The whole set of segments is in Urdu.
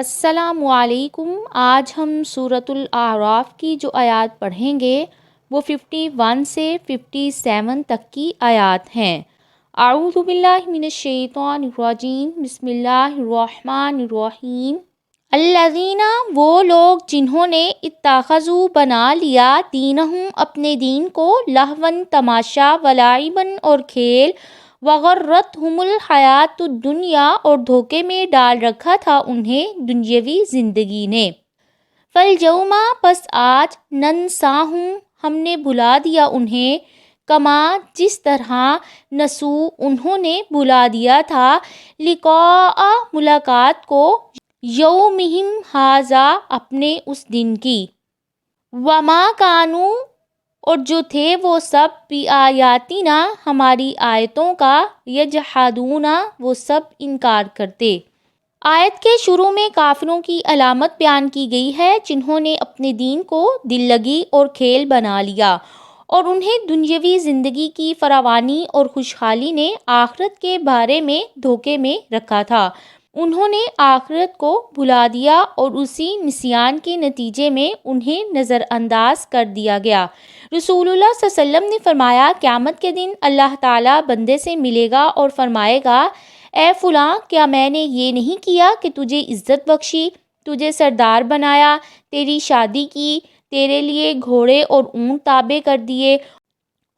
السلام علیکم۔ آج ہم سورۃ الاعراف کی جو آیات پڑھیں گے وہ 51 سے 57 تک کی آیات ہیں۔ اعوذ باللہ من الشیطان الرجیم، بسم اللہ الرحمن الرحیم۔ الذین، وہ لوگ جنہوں نے اتخذوا بنا لیا دینہم، اپنے دین کو، لہون، تماشا، ولعبا، اور کھیل، وغرتہم الحیات الدنیا، اور دھوکے میں ڈال رکھا تھا انہیں دنیاوی زندگی نے۔ فالیوم، پس آج، ننساہم، ہم نے بھلا دیا انہیں، کما، جس طرح، نسو، انہوں نے بھلا دیا تھا، لقاء، ملاقات کو، یومہم ھذا، اپنے اس دن کی، وما کانوا، اور جو تھے وہ سب، بآیاتنا، ہماری آیتوں کا، یجحدون، وہ سب انکار کرتے۔ آیت کے شروع میں کافروں کی علامت بیان کی گئی ہے جنہوں نے اپنے دین کو دل لگی اور کھیل بنا لیا، اور انہیں دنیاوی زندگی کی فراوانی اور خوشحالی نے آخرت کے بارے میں دھوکے میں رکھا تھا۔ انہوں نے آخرت کو بھلا دیا اور اسی نسیان کے نتیجے میں انہیں نظر انداز کر دیا گیا۔ رسول اللہ صلی اللہ علیہ وسلم نے فرمایا، قیامت کے دن اللہ تعالیٰ بندے سے ملے گا اور فرمائے گا، اے فلاں، کیا میں نے یہ نہیں کیا کہ تجھے عزت بخشی، تجھے سردار بنایا، تیری شادی کی، تیرے لیے گھوڑے اور اونٹ تابع کر دیے،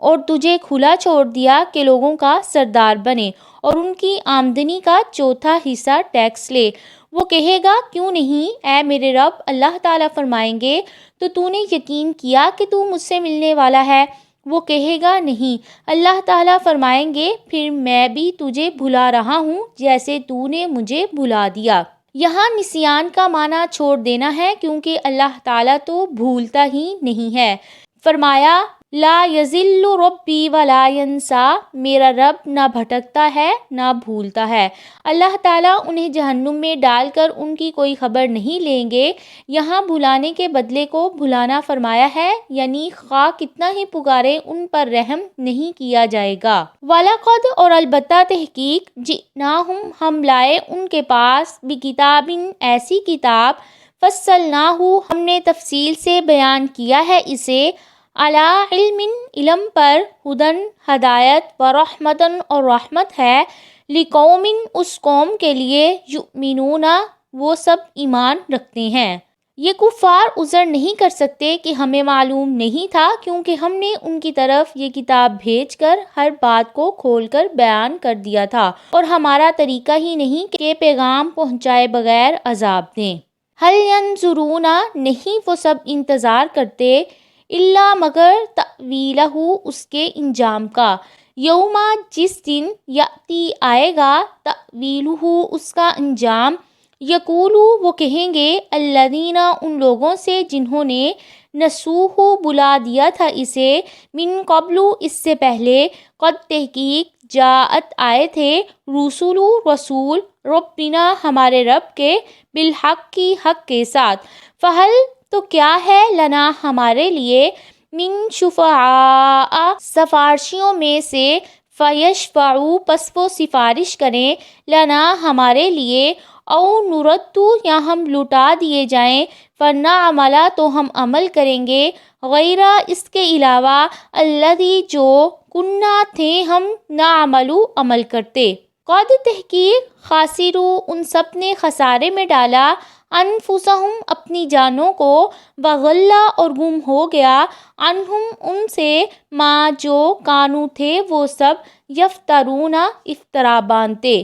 اور تجھے کھلا چھوڑ دیا کہ لوگوں کا سردار بنے اور ان کی آمدنی کا چوتھا حصہ ٹیکس لے۔ وہ کہے گا، کیوں نہیں اے میرے رب۔ اللہ تعالیٰ فرمائیں گے، تو نے یقین کیا کہ تو مجھ سے ملنے والا ہے؟ وہ کہے گا، نہیں۔ اللہ تعالیٰ فرمائیں گے، پھر میں بھی تجھے بھلا رہا ہوں جیسے تو نے مجھے بھلا دیا۔ یہاں نسیان کا معنی چھوڑ دینا ہے، کیونکہ اللہ تعالیٰ تو بھولتا ہی نہیں ہے۔ فرمایا، لا یضل ربی ولا ینسیٰ، میرا رب نہ بھٹکتا ہے نہ بھولتا ہے۔ اللہ تعالیٰ انہیں جہنم میں ڈال کر ان کی کوئی خبر نہیں لیں گے۔ یہاں بھلانے کے بدلے کو بھلانا فرمایا ہے، یعنی خواہ کتنا ہی پکارے ان پر رحم نہیں کیا جائے گا۔ وَلَقَدْ، اور البتہ تحقیق، جِئْنَاهُمْ، ہم لائے ان کے پاس، بِکِتَابٍ، ایسی کتاب، فَصَّلْنَاهُ، ہم نے تفصیل سے بیان کیا ہے اسے، عَلَىٰ عِلْمٍ، علم پر، ہدًى، ہدایت، وَرَحْمَةً، اور رحمت ہے، لِقَوْمٍ، اس قوم کے لیے، یؤمنون، وہ سب ایمان رکھتے ہیں۔ یہ کفار عذر نہیں کر سکتے کہ ہمیں معلوم نہیں تھا، کیونکہ ہم نے ان کی طرف یہ کتاب بھیج کر ہر بات کو کھول کر بیان کر دیا تھا، اور ہمارا طریقہ ہی نہیں کہ پیغام پہنچائے بغیر عذاب دیں۔ هل ينظرون، نہیں وہ سب انتظار کرتے، الا مگر، تأویلہ، اس کے انجام کا، یوم، جس دن، یأتی، آئے گا، تأویلہ، اس کا انجام، یقولو، وہ کہیں گے، الذین، ان لوگوں سے جنہوں نے، نسوہ، بلا دیا تھا اسے، من قبل، اس سے پہلے، قد، تحقیق، جاءت، آئے تھے، رسول، رسول، ربنا، ہمارے رب کے، بالحق، کی حق کے ساتھ، فہل، تو کیا ہے، لنا، ہمارے لیے، من شفعاء، سفارشیوں میں سے، فیشفعوا، پس وہ سفارش کریں، لنا، ہمارے لیے، او نرد، یا ہم لوٹا دیے جائیں، فنعمل، تو ہم عمل کریں گے، غیر، اس کے علاوہ، الذی، جو، کنا، تھے ہم، نعمل، عمل کرتے۔ قد، تحقیق، خاسروا، ان سب نے خسارے میں ڈالا، انفسہم، اپنی جانوں کو، وضل، اور گم ہو گیا، عنہم، ان سے، ما، جو، کانوا، تھے وہ سب، یفترون، افطرا باندھتے۔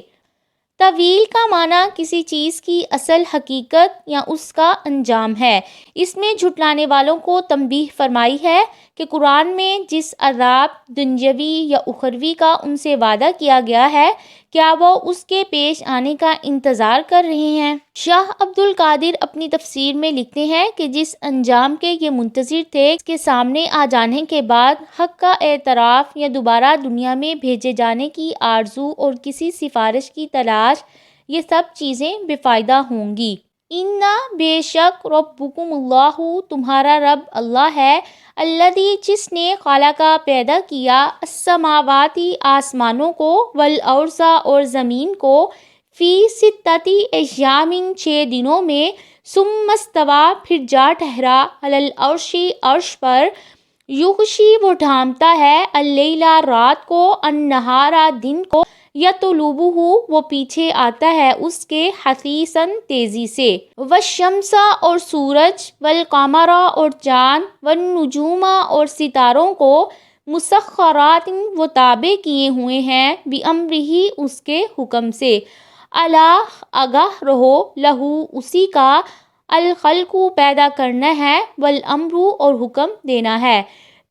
تاویل کا معنی کسی چیز کی اصل حقیقت یا اس کا انجام ہے۔ اس میں جھٹلانے والوں کو تنبیہ فرمائی ہے کہ قرآن میں جس عذاب دنیاوی یا اخروی کا ان سے وعدہ کیا گیا ہے، کیا وہ اس کے پیش آنے کا انتظار کر رہے ہیں؟ شاہ عبد القادر اپنی تفسیر میں لکھتے ہیں کہ جس انجام کے یہ منتظر تھے، اس کے سامنے آ جانے کے بعد حق کا اعتراف یا دوبارہ دنیا میں بھیجے جانے کی آرزو اور کسی سفارش کی تلاش، یہ سب چیزیں بے فائدہ ہوں گی۔ اِنَّ، بے شک، ربکم اللہ، تمہارا رب اللہ ہے، الذی، جس نے، خلق، پیدا کیا، السماوات، آسمانوں کو، والارض، اور زمین کو، فی ستتی ایام 6 دنوں میں، ثم استوی پھر جا ٹھہرا، علی العرش عرش پر، یغشی وہ ڈھانپتا ہے، اللیلہ رات کو، النہارا دن کو، یطلبہ وہ پیچھے آتا ہے اس کے، حثیثاً تیزی سے، والشمس اور سورج، والقمر اور چاند، والنجوم اور ستاروں کو، مسخرات وہ تابع کیے ہوئے ہیں، بامرہ اس کے حکم سے، الا آگاہ رہو، لہو اسی کا، الخلق پیدا کرنا ہے، والامر اور حکم دینا ہے،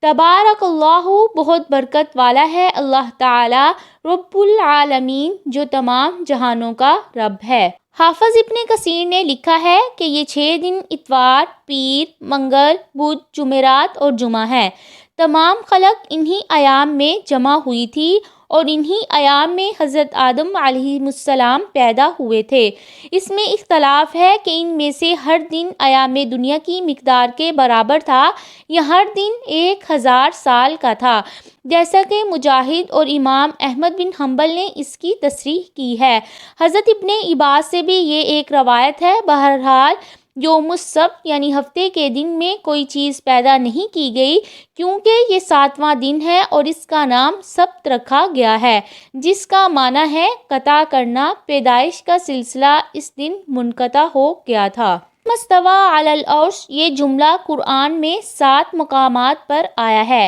تبارک اللہ بہت برکت والا ہے اللہ تعالی، رب العالمین جو تمام جہانوں کا رب ہے۔ حافظ ابن کثیر نے لکھا ہے کہ یہ 6 دن اتوار، پیر، منگل، بدھ، جمعرات اور جمعہ ہیں۔ تمام خلق انہی ایام میں جمع ہوئی تھی اور انہی ایام میں حضرت آدم علیہ السلام پیدا ہوئے تھے۔ اس میں اختلاف ہے کہ ان میں سے ہر دن ایام دنیا کی مقدار کے برابر تھا یا ہر دن 1000 سال کا تھا، جیسا کہ مجاہد اور امام احمد بن حنبل نے اس کی تصریح کی ہے۔ حضرت ابن عباس سے بھی یہ ایک روایت ہے۔ بہرحال یوم السبت یعنی ہفتے کے دن میں کوئی چیز پیدا نہیں کی گئی، کیونکہ یہ 7واں دن ہے اور اس کا نام سبت رکھا گیا ہے، جس کا معنی ہے قطع کرنا۔ پیدائش کا سلسلہ اس دن منقطع ہو گیا تھا۔ مستوی علی العرش یہ جملہ قرآن میں 7 مقامات پر آیا ہے۔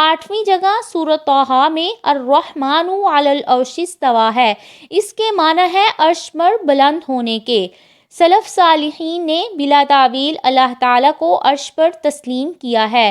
8ویں جگہ سورۃ طٰہٰ میں الرحمن علی العرش استویٰ ہے۔ اس کے معنی ہے عرش پر بلند ہونے کے۔ سلف صالحین نے بلا تاویل اللہ تعالیٰ کو عرش پر تسلیم کیا ہے۔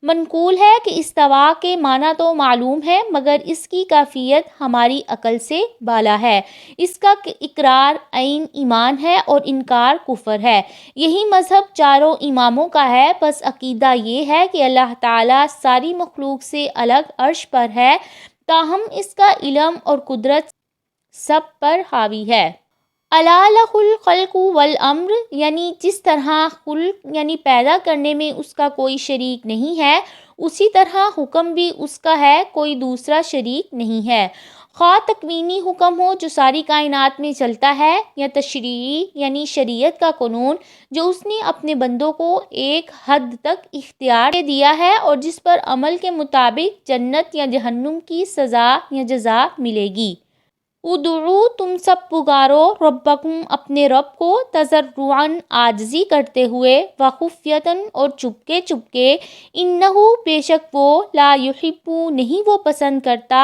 منقول ہے کہ استوا کے معنی تو معلوم ہے مگر اس کی کیفیت ہماری عقل سے بالا ہے۔ اس کا اقرار عین ایمان ہے اور انکار کفر ہے۔ یہی مذہب چاروں اماموں کا ہے۔ بس عقیدہ یہ ہے کہ اللہ تعالیٰ ساری مخلوق سے الگ عرش پر ہے، تاہم اس کا علم اور قدرت سب پر حاوی ہے۔ الا لہ الخلق والامر یعنی جس طرح خلق یعنی پیدا کرنے میں اس کا کوئی شریک نہیں ہے، اسی طرح حکم بھی اس کا ہے، کوئی دوسرا شریک نہیں ہے۔ خواہ تکوینی حکم ہو جو ساری کائنات میں چلتا ہے، یا تشریعی یعنی شریعت کا قانون جو اس نے اپنے بندوں کو ایک حد تک اختیار دے دیا ہے اور جس پر عمل کے مطابق جنت یا جہنم کی سزا یا جزا ملے گی۔ ادعو تم سب پکارو ربکم اپنے رب کو، تضرعاً عاجزی کرتے ہوئے، وخفیۃً اور چپکے چپکے، انہ بے شک وہ، لا یحب نہیں وہ پسند کرتا،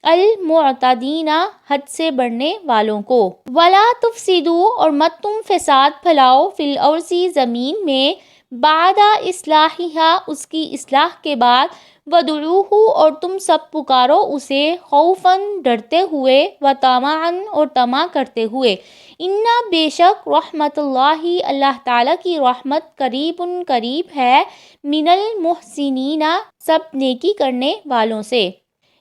المعتدین حد سے بڑھنے والوں کو، ولا تفسدوا اور مت تم فساد پھیلاؤ، فی الارض زمین میں، بعد اصلاحہا اس کی اصلاح کے بعد، ودعوہ اور تم سب پکارو اسے، خوفاً ڈرتے ہوئے، وطمعاً اور طمع کرتے ہوئے، انا بے شک رحمت اللہ اللہ تعالیٰ کی رحمت، قریب قریب ہے، من المحسنین سب نیکی کرنے والوں سے۔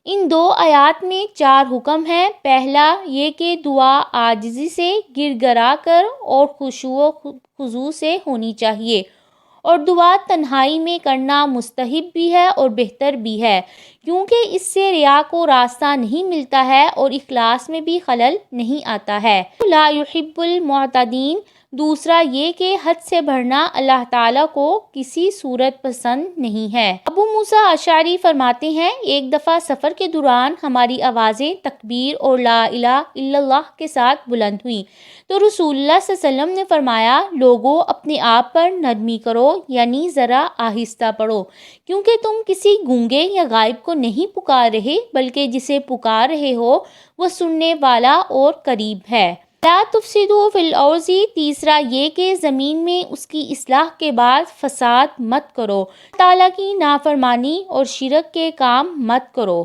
ان 2 آیات میں 4 حکم ہیں۔ پہلا یہ کہ دعا عاجزی سے، گر گرا کر اور خشوع و خضوع سے ہونی چاہیے، اور دعا تنہائی میں کرنا مستحب بھی ہے اور بہتر بھی ہے، کیونکہ اس سے ریا کو راستہ نہیں ملتا ہے اور اخلاص میں بھی خلل نہیں آتا ہے۔ لا یحب المعتدین دوسرا یہ کہ حد سے بڑھنا اللہ تعالیٰ کو کسی صورت پسند نہیں ہے۔ ابو موسیٰ اشعری فرماتے ہیں ایک دفعہ سفر کے دوران ہماری آوازیں تکبیر اور لا الہ الا اللہ کے ساتھ بلند ہوئیں تو رسول اللہ صلی اللہ علیہ وسلم نے فرمایا لوگو اپنے آپ پر نرمی کرو یعنی ذرا آہستہ پڑھو، کیونکہ تم کسی گونگے یا غائب کو نہیں پکار رہے بلکہ جسے پکار رہے ہو وہ سننے والا اور قریب ہے۔ لا تفسدوا فی الارض تیسرا یہ کہ زمین میں اس کی اصلاح کے بعد فساد مت کرو، تعالیٰ کی نافرمانی اور شرک کے کام مت کرو۔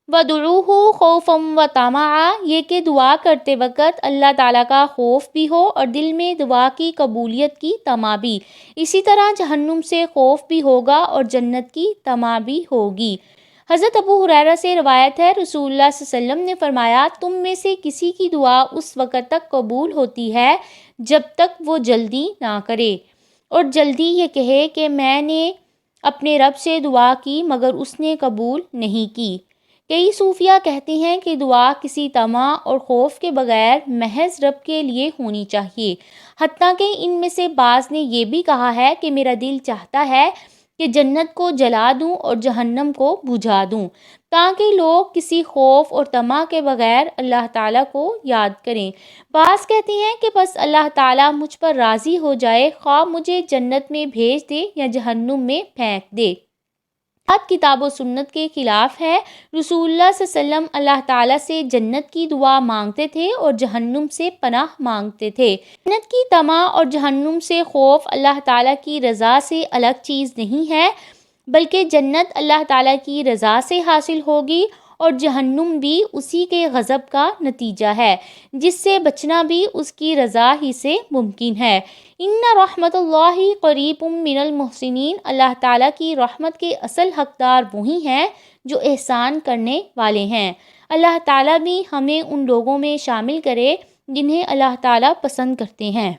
وَادْعُوهُ خَوْفًا وَطَمَعًا یہ کہ دعا کرتے وقت اللہ تعالیٰ کا خوف بھی ہو اور دل میں دعا کی قبولیت کی طمع بھی، اسی طرح جہنم سے خوف بھی ہوگا اور جنت کی طمع بھی ہوگی۔ حضرت ابو ہریرہ سے روایت ہے رسول اللہ صلی اللہ علیہ وسلم نے فرمایا تم میں سے کسی کی دعا اس وقت تک قبول ہوتی ہے جب تک وہ جلدی نہ کرے، اور جلدی یہ کہے کہ میں نے اپنے رب سے دعا کی مگر اس نے قبول نہیں کی، کئی صوفیہ کہتے ہیں کہ دعا کسی طمع اور خوف کے بغیر محض رب کے لیے ہونی چاہیے، حتیٰ کہ ان میں سے بعض نے یہ بھی کہا ہے کہ میرا دل چاہتا ہے کہ جنت کو جلا دوں اور جہنم کو بجھا دوں، تاکہ لوگ کسی خوف اور طمع کے بغیر اللہ تعالیٰ کو یاد کریں۔ بعض کہتے ہیں کہ بس اللہ تعالیٰ مجھ پر راضی ہو جائے، خواہ مجھے جنت میں بھیج دے یا جہنم میں پھینک دے۔ بات کتاب و سنت کے خلاف ہے۔ رسول اللہ صلی اللہ علیہ وسلم اللہ تعالیٰ سے جنت کی دعا مانگتے تھے اور جہنم سے پناہ مانگتے تھے۔ جنت کی طمع اور جہنم سے خوف اللہ تعالیٰ کی رضا سے الگ چیز نہیں ہے، بلکہ جنت اللہ تعالیٰ کی رضا سے حاصل ہوگی اور جہنم بھی اسی کے غضب کا نتیجہ ہے، جس سے بچنا بھی اس کی رضا ہی سے ممکن ہے۔ ان رحمت اللہ قریب من المحسنین، اللہ تعالیٰ کی رحمت کے اصل حقدار وہی ہیں جو احسان کرنے والے ہیں۔ اللہ تعالیٰ بھی ہمیں ان لوگوں میں شامل کرے جنہیں اللہ تعالیٰ پسند کرتے ہیں۔